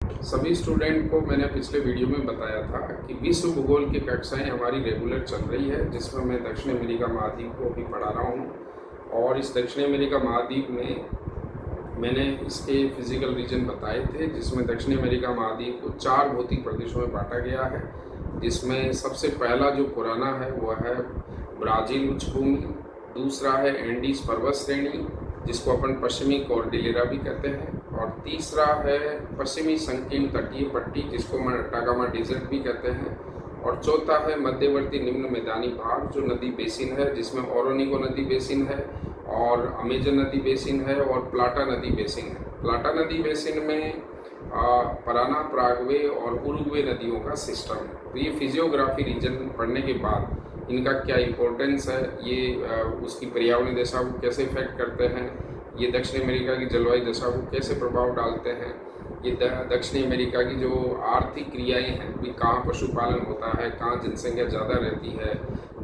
सभी स्टूडेंट को मैंने पिछले वीडियो में बताया था कि विश्व भूगोल की कक्षाएं हमारी रेगुलर चल रही है, जिसमें मैं दक्षिण अमेरिका महाद्वीप को भी पढ़ा रहा हूं। और इस दक्षिण अमेरिका महाद्वीप में मैंने इसके फिजिकल रीजन बताए थे, जिसमें दक्षिण अमेरिका महाद्वीप को 4 भौतिक प्रदेशों में बांटा गया है। जिसमें सबसे पहला जो पुराना है वह है ब्राज़ील उच्चभूमि, दूसरा है एंडीज पर्वत श्रेणी जिसको अपन पश्चिमी कॉर्डिलेरा भी कहते हैं, और तीसरा है पश्चिमी संकीर्ण तटीय पट्टी जिसको अटाकामा डेजर्ट भी कहते हैं, और चौथा है मध्यवर्ती निम्न मैदानी भाग जो नदी बेसिन है, जिसमें ओरोनिको नदी बेसिन है और अमेजन नदी बेसिन है और प्लाटा नदी बेसिन है। प्लाटा नदी बेसिन में पराना, पराग्वे और उरुग्वे नदियों का सिस्टम है। तो ये फिजियोग्राफी रीजन पढ़ने के बाद इनका क्या इम्पोर्टेंस है, ये उसकी पर्यावरणीय दशा को कैसे इफेक्ट करते हैं, ये दक्षिण अमेरिका की जलवायु दशा को कैसे प्रभाव डालते हैं, ये दक्षिण अमेरिका की जो आर्थिक क्रियाएं हैं भी, कहाँ पशुपालन होता है, कहाँ जनसंख्या ज़्यादा रहती है,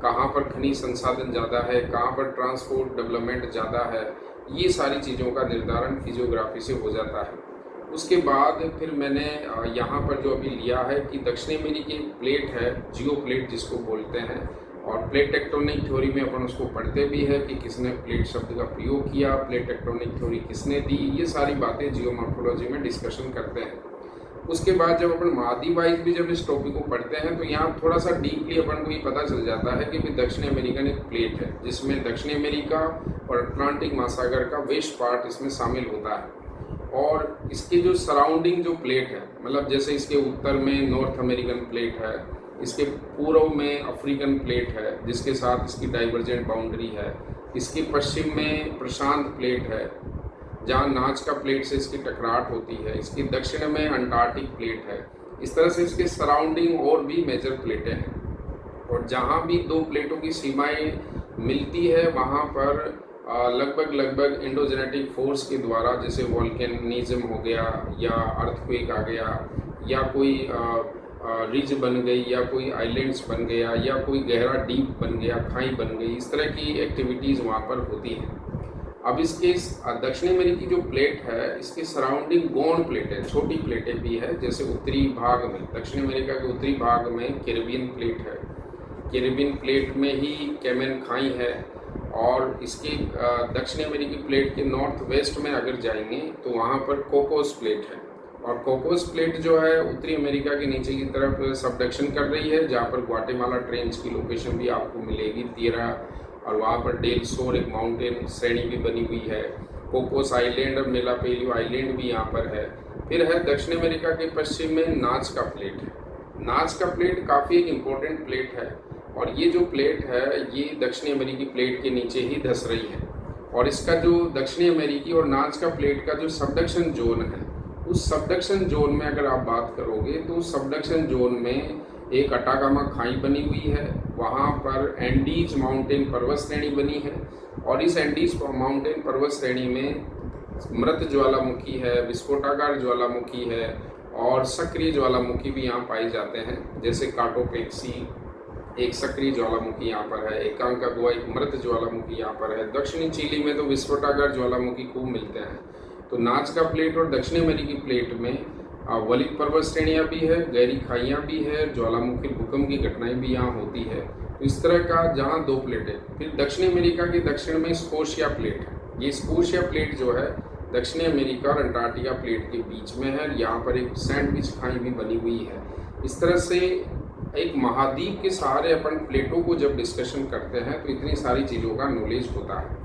कहाँ पर खनिज संसाधन ज़्यादा है, कहाँ पर ट्रांसपोर्ट डेवलपमेंट ज़्यादा है, ये सारी चीज़ों का निर्धारण फिजियोग्राफी से हो जाता है। उसके बाद फिर मैंने यहाँ पर जो अभी लिया है कि दक्षिण अमेरिकी प्लेट है, जियो प्लेट जिसको बोलते हैं, और प्लेट टेक्टोनिक थ्योरी में अपन उसको पढ़ते भी है कि किसने प्लेट शब्द का प्रयोग किया, प्लेट टेक्टोनिक थ्योरी किसने दी, ये सारी बातें जियोमॉर्फोलॉजी में डिस्कशन करते हैं। उसके बाद जब अपन महाद्वीप वाइज भी जब इस टॉपिक को पढ़ते हैं तो यहाँ थोड़ा सा डीपली अपन को ये पता चल जाता है कि दक्षिण अमेरिकन एक प्लेट है, जिसमें दक्षिण अमेरिका और अटलांटिक महासागर का वेस्ट पार्ट इसमें शामिल होता है। और इसके जो सराउंडिंग जो प्लेट है, मतलब जैसे इसके उत्तर में नॉर्थ अमेरिकन प्लेट है, इसके पूर्व में अफ्रीकन प्लेट है जिसके साथ इसकी डाइवर्जेंट बाउंड्री है, इसके पश्चिम में प्रशांत प्लेट है जहाँ नाच का प्लेट से इसकी टकराहट होती है, इसके दक्षिण में अंटार्कटिक प्लेट है। इस तरह से इसके सराउंडिंग और भी मेजर प्लेटें हैं, और जहाँ भी दो प्लेटों की सीमाएं मिलती है वहाँ पर लगभग इंडोजेनेटिक फोर्स के द्वारा, जैसे वॉल्केनिज्म हो गया या अर्थक्वेक आ गया या कोई रिज बन गई या कोई आइलैंड्स बन गया या कोई गहरा डीप बन गया, खाई बन गई, इस तरह की एक्टिविटीज़ वहाँ पर होती हैं। अब इसके दक्षिण अमेरिकी जो प्लेट है, इसके सराउंडिंग गौण प्लेटें, छोटी प्लेटें भी है। जैसे उत्तरी भाग में, दक्षिण अमेरिका के उत्तरी भाग में कैरिबियन प्लेट है, कैरिबियन प्लेट में ही कैमेन खाई है, और इसके दक्षिण अमेरिकी प्लेट के नॉर्थ वेस्ट में अगर जाएंगे तो वहाँ पर कोकोस प्लेट है, और कोकोस प्लेट जो है उत्तरी अमेरिका के नीचे की तरफ सबडक्शन कर रही है, जहाँ पर ग्वाटेमाला ट्रेंच की लोकेशन भी आपको मिलेगी 13, और वहाँ पर डेल सोर एक माउंटेन श्रेणी भी बनी हुई है। कोकोस आइलैंड और मेलापेलियो आइलैंड भी यहाँ पर है। फिर है दक्षिण अमेरिका के पश्चिम में नाच का प्लेट है। नाच का प्लेट काफ़ी एक इम्पोर्टेंट प्लेट है, और ये जो प्लेट है ये दक्षिणी अमेरिकी प्लेट के नीचे ही धंस रही है, और इसका जो दक्षिणी अमेरिकी और नाच का प्लेट का जो सबडक्शन जोन है, उस सबडक्शन जोन में अगर आप बात करोगे तो उस सबडक्शन जोन में एक अटाकामा खाई बनी हुई है, वहाँ पर एंडीज माउंटेन पर्वत श्रेणी बनी है, और इस एंडीज माउंटेन पर्वत श्रेणी में मृत ज्वालामुखी है, विस्फोटाकार ज्वालामुखी है, और सक्रिय ज्वालामुखी भी यहाँ पाए जाते हैं। जैसे काटोपेक्सी एक सक्रिय ज्वालामुखी यहाँ पर है, एकांकागुआ एक मृत ज्वालामुखी यहाँ पर है। दक्षिणी चिली में तो विस्फोटाकार ज्वालामुखी खूब मिलते हैं। तो नाच का प्लेट और दक्षिण अमेरिकी प्लेट में वलित पर्वत श्रेणियाँ भी है, गहरी खाइयाँ भी है, ज्वालामुखी भूकंप की घटनाएं भी यहाँ होती है। तो इस तरह का जहाँ दो प्लेटें। फिर दक्षिण अमेरिका के दक्षिण में स्कोशिया प्लेट है। ये स्कोशिया प्लेट जो है दक्षिणी अमेरिका और अंटार्कटिका प्लेट के बीच में है, यहाँ पर एक सैंडविच खाई भी बनी हुई है। इस तरह से एक महाद्वीप के सहारे अपन प्लेटों को जब डिस्कशन करते हैं तो इतनी सारी चीज़ों का नॉलेज होता है।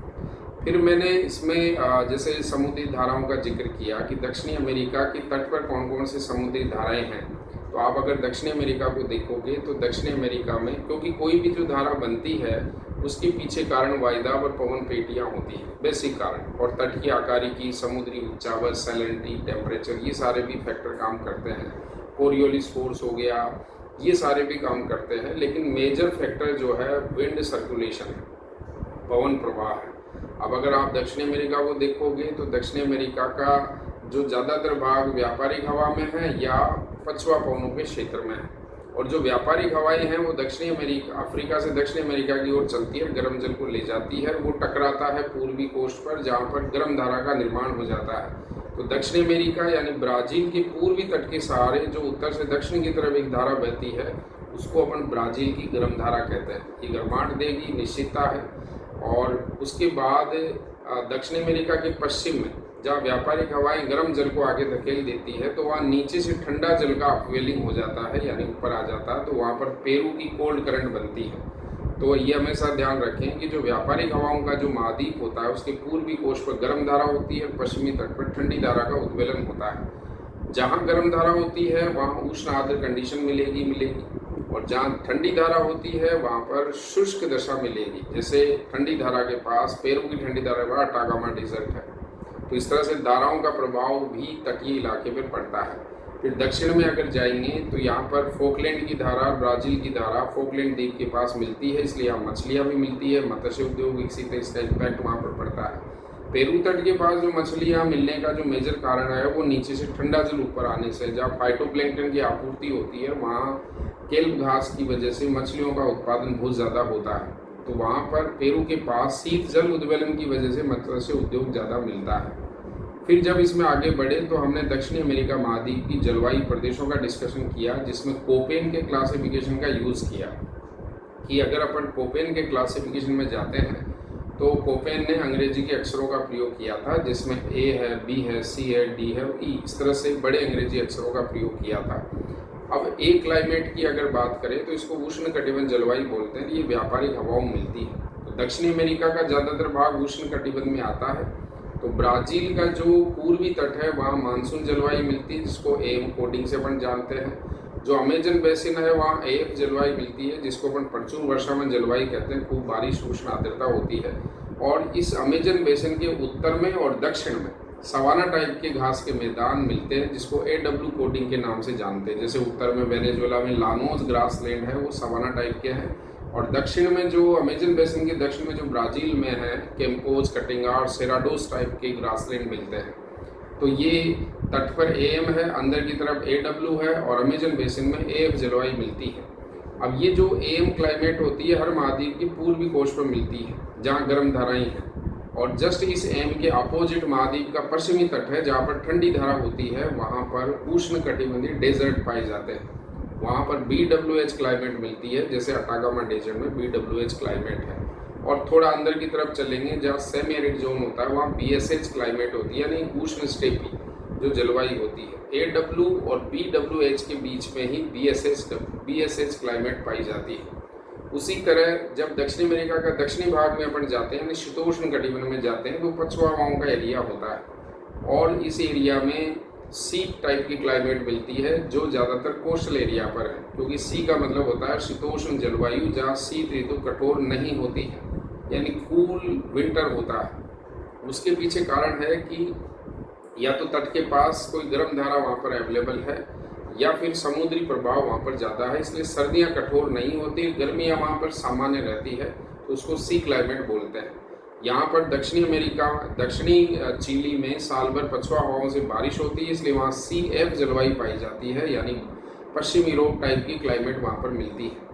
फिर मैंने इसमें जैसे समुद्री धाराओं का जिक्र किया कि दक्षिणी अमेरिका के तट पर कौन कौन से समुद्री धाराएं हैं। तो आप अगर दक्षिणी अमेरिका को देखोगे तो दक्षिणी अमेरिका में, क्योंकि कोई भी जो धारा बनती है उसके पीछे कारण वायुदाब और पवन पेटियाँ होती हैं, बेसिक कारण, और तट की आकारिकी, समुद्री उच्चावच, सैलिनिटी, टेम्परेचर, ये सारे भी फैक्टर काम करते हैं। कोरियोलिस फोर्स हो गया, ये सारे भी काम करते हैं। लेकिन मेजर फैक्टर जो है विंड सर्कुलेशन है, पवन प्रवाह है। अब अगर आप दक्षिण अमेरिका को देखोगे तो दक्षिण अमेरिका का जो ज़्यादातर भाग व्यापारिक हवा में है या पछुआ पवनों के क्षेत्र में है, और जो व्यापारिक हवाएं हैं वो दक्षिणी अमेरिका, अफ्रीका से दक्षिण अमेरिका की ओर चलती है, गर्म जल को ले जाती है, वो टकराता है पूर्वी कोस्ट पर जहाँ पर गर्म धारा का निर्माण हो जाता है। तो दक्षिण अमेरिका यानी ब्राज़ील के पूर्वी तट के सहारे जो उत्तर से दक्षिण की तरफ एक धारा बहती है उसको अपन ब्राज़ील की गर्म धारा कहते हैं। ये गर्माहट देगी, निश्चितता है। और उसके बाद दक्षिण अमेरिका के पश्चिम में जहाँ व्यापारिक हवाएं गर्म जल को आगे धकेल देती है तो वहाँ नीचे से ठंडा जल का अपवेलिंग हो जाता है यानी ऊपर आ जाता है, तो वहाँ पर पेरू की कोल्ड करंट बनती है। तो ये हमेशा ध्यान रखें कि जो व्यापारिक हवाओं का जो महाद्वीप होता है उसके पूर्वी कोश पर गर्म धारा होती है, पश्चिमी तट पर ठंडी धारा का उद्वेलन होता है। जहाँ गर्म धारा होती है वहाँ उष्ण आर्द्र कंडीशन मिलेगी, और जहाँ ठंडी धारा होती है वहाँ पर शुष्क दशा मिलेगी। जैसे ठंडी धारा के पास, पेरू की ठंडी धारा के पास अटाकामा डेजर्ट है। तो इस तरह से धाराओं का प्रभाव भी तटीय इलाके पर पड़ता है। फिर दक्षिण में अगर जाएंगे तो यहाँ पर फोकलैंड की धारा, ब्राज़ील की धारा फोकलैंड द्वीप के पास मिलती है, इसलिए यहाँ मछलियाँ भी मिलती है, मत्स्य उद्योग विकसित है, इसका इम्पैक्ट वहाँ पर पड़ता है। पेरू तट के पास जो मछलियाँ मिलने का जो मेजर कारण है वो नीचे से ठंडा जल ऊपर आने से, जहाँ फाइटोप्लैंक्टन की आपूर्ति होती है वहाँ केल्प घास की वजह से मछलियों का उत्पादन बहुत ज़्यादा होता है। तो वहाँ पर पेरू के पास शीत जल उद्वेलन की वजह से मत्स्य उद्योग ज़्यादा मिलता है। फिर जब इसमें आगे बढ़े तो हमने दक्षिणी अमेरिका महाद्वीप की जलवायु प्रदेशों का डिस्कशन किया, जिसमें कोपेन के क्लासिफिकेशन का यूज़ किया कि अगर अपन कोपेन के क्लासिफिकेशन में जाते हैं तो कोपेन ने अंग्रेजी के अक्षरों का प्रयोग किया था, जिसमें ए है, बी है, सी है, डी है, ई, इस तरह से बड़े अंग्रेजी अक्षरों का प्रयोग किया था। अब ए क्लाइमेट की अगर बात करें तो इसको उष्ण कटिबंध जलवायु बोलते हैं। ये व्यापारिक हवाओं मिलती है। तो दक्षिणी अमेरिका का ज़्यादातर भाग उष्ण कटिबंध में आता है। तो ब्राज़ील का जो पूर्वी तट है वहाँ मानसून जलवायु मिलती है, जिसको एम कोडिंग से अपन जानते हैं। जो अमेजन बेसिन है वहाँ एफ जलवायु मिलती है, जिसको अपन प्रचुर वर्षावन जलवायु कहते हैं। खूब बारिश, उष्ण आर्द्रता होती है। और इस अमेजन बेसिन के उत्तर में और दक्षिण में सवाना टाइप के घास के मैदान मिलते हैं, जिसको AW कोडिंग के नाम से जानते हैं। जैसे उत्तर में वेनेजुएला में लानोस ग्रास लैंड है, वो सवाना टाइप के हैं। और दक्षिण में जो अमेजन बेसिन के दक्षिण में जो ब्राज़ील में है, कैम्पोज, कटिंगा और सेराडोस टाइप के ग्रासलैंड मिलते हैं। तो ये तट पर AM है, अंदर की तरफ AW है, और अमेजन बेसिन में AF जलवायु मिलती है। अब ये जो AM क्लाइमेट होती है हर महाद्वीप के पूर्वी कोश पर मिलती है, जहाँ गर्म धाराएं हैं। और जस्ट इस AM के अपोजिट महाद्वीप का पश्चिमी तट है, जहाँ पर ठंडी धारा होती है, वहाँ पर उष्ण कटिबंधीय डेजर्ट पाए जाते हैं। वहाँ पर BWH क्लाइमेट मिलती है, जैसे अटाकामा डेजर्ट में BWH क्लाइमेट है। और थोड़ा अंदर की तरफ चलेंगे जहाँ सेमी एरिड जोन होता है, वहाँ BSH क्लाइमेट होती है, यानी उष्ण स्टेपी जो जलवायु होती है। AW और BWH के बीच में ही BSH क्लाइमेट पाई जाती है। उसी तरह जब दक्षिण अमेरिका का दक्षिणी भाग में अपन जाते हैं, शीतोष्ण कटिबंध में जाते हैं, तो पछुआ हवाओं का एरिया होता है। और इस एरिया में सी टाइप की क्लाइमेट मिलती है, जो ज़्यादातर कोस्टल एरिया पर है, क्योंकि सी का मतलब होता है शीतोष्ण जलवायु, जहाँ शीत ऋतु कठोर नहीं होती है, यानी कूल विंटर होता है। उसके पीछे कारण है कि या तो तट के पास कोई गर्म धारा वहाँ पर अवेलेबल है, या फिर समुद्री प्रभाव वहाँ पर ज़्यादा है, इसलिए सर्दियाँ कठोर नहीं होती, गर्मियाँ वहाँ पर सामान्य रहती है, तो उसको सी क्लाइमेट बोलते हैं। यहाँ पर दक्षिणी चिली में साल भर पछुआ हवाओं से बारिश होती है, इसलिए वहाँ CF जलवायु पाई जाती है, यानी पश्चिमी यूरोप टाइप की क्लाइमेट वहाँ पर मिलती है।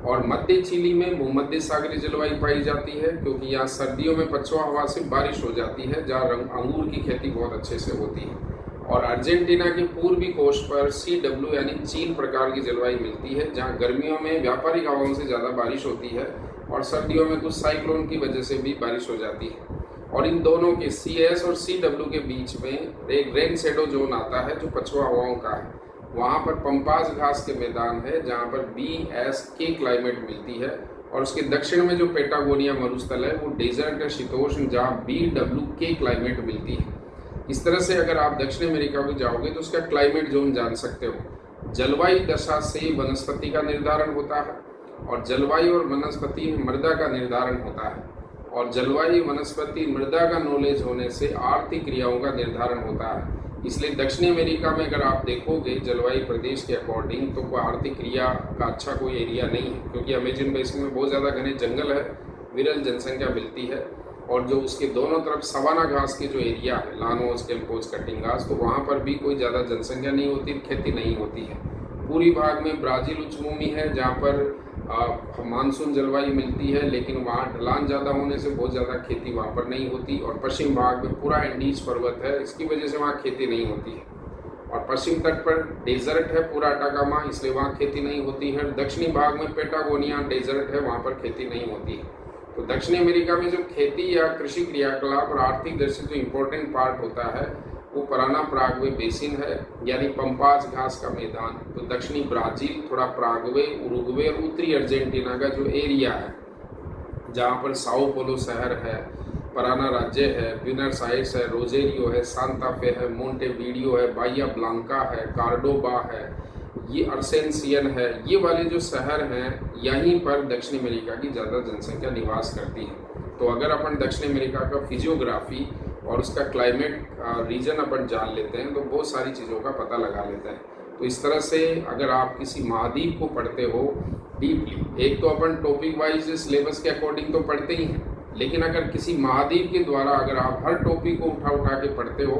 और मध्य चिली में भूमध्य सागरीय जलवायु पाई जाती है, क्योंकि यहाँ सर्दियों में पछुआ हवा से बारिश हो जाती है, जहाँ अंगूर की खेती बहुत अच्छे से होती है। और अर्जेंटीना के पूर्वी कोस्ट पर CW यानी चीन प्रकार की जलवायु मिलती है, जहाँ गर्मियों में व्यापारिक हवाओं से ज़्यादा बारिश होती है, और सर्दियों में कुछ साइक्लोन की वजह से भी बारिश हो जाती है। और इन दोनों के CS और CW के बीच में एक रेन शेडो जोन आता है, जो पछुआ हवाओं का है। वहाँ पर पंपास घास के मैदान है, जहाँ पर BSK क्लाइमेट मिलती है। और उसके दक्षिण में जो पेटागोनिया मरुस्थल है, वो डेजर्ट है शीतोष्ण, जहाँ BWK क्लाइमेट मिलती है। इस तरह से अगर आप दक्षिण अमेरिका को जाओगे तो उसका क्लाइमेट जोन जान सकते हो। जलवायु दशा से वनस्पति का निर्धारण होता है, और जलवायु और वनस्पति मृदा का निर्धारण होता है, और जलवायु वनस्पति मृदा का नॉलेज होने से आर्थिक क्रियाओं का निर्धारण होता है। इसलिए दक्षिणी अमेरिका में अगर आप देखोगे जलवायु प्रदेश के अकॉर्डिंग, तो कोई आर्थिक क्रिया का अच्छा कोई एरिया नहीं है, क्योंकि अमेजन बेसिन में बहुत ज़्यादा घने जंगल है, विरल जनसंख्या मिलती है। और जो उसके दोनों तरफ सवाना घास के जो एरिया है, लानोस, कैम्पोज, कटिंगास, तो वहाँ पर भी कोई ज़्यादा जनसंख्या नहीं होती, खेती नहीं होती है। पूरी भाग में ब्राज़ील उच्चभूमि है, जहाँ पर मानसून जलवायु मिलती है, लेकिन वहाँ ढलान ज़्यादा होने से बहुत ज़्यादा खेती वहाँ पर नहीं होती। और पश्चिम भाग में पूरा एंडीज पर्वत है, इसकी वजह से वहाँ खेती नहीं होती है। और पश्चिम तट पर डेजर्ट है पूरा अटाकामा, इसलिए वहाँ खेती नहीं होती है। दक्षिणी भाग में पेटागोनिया डेजर्ट है, वहाँ पर खेती नहीं होती है। तो दक्षिणी अमेरिका में जो खेती या कृषि क्रियाकलाप और आर्थिक दृष्टि जो इम्पोर्टेंट पार्ट होता है वो पराना पराग्वे बेसिन है, यानी पंपास घास का मैदान। तो दक्षिणी ब्राज़ील, थोड़ा पराग्वे, उरुग्वे और उत्तरी अर्जेंटीना का जो एरिया है जहाँ पर साओ पोलो शहर है, पराना राज्य है, ब्यूनस आयर्स है, रोजेरियो है, सांता फे है, मोंटेवीडियो है, बाहिया ब्लांका है, कार्डोबा है, ये अर्सेंसियन है, ये वाले जो शहर हैं यहीं पर दक्षिण अमेरिका की ज़्यादा जनसंख्या निवास करती है। तो अगर अपन दक्षिण अमेरिका का फिजियोग्राफी और उसका क्लाइमेट रीजन अपन जान लेते हैं तो बहुत सारी चीज़ों का पता लगा लेते हैं। तो इस तरह से अगर आप किसी महाद्वीप को पढ़ते हो डीपली, एक तो अपन टॉपिक वाइज सिलेबस के अकॉर्डिंग तो पढ़ते ही हैं, लेकिन अगर किसी महाद्वीप के द्वारा अगर आप हर टॉपिक को उठा के पढ़ते हो,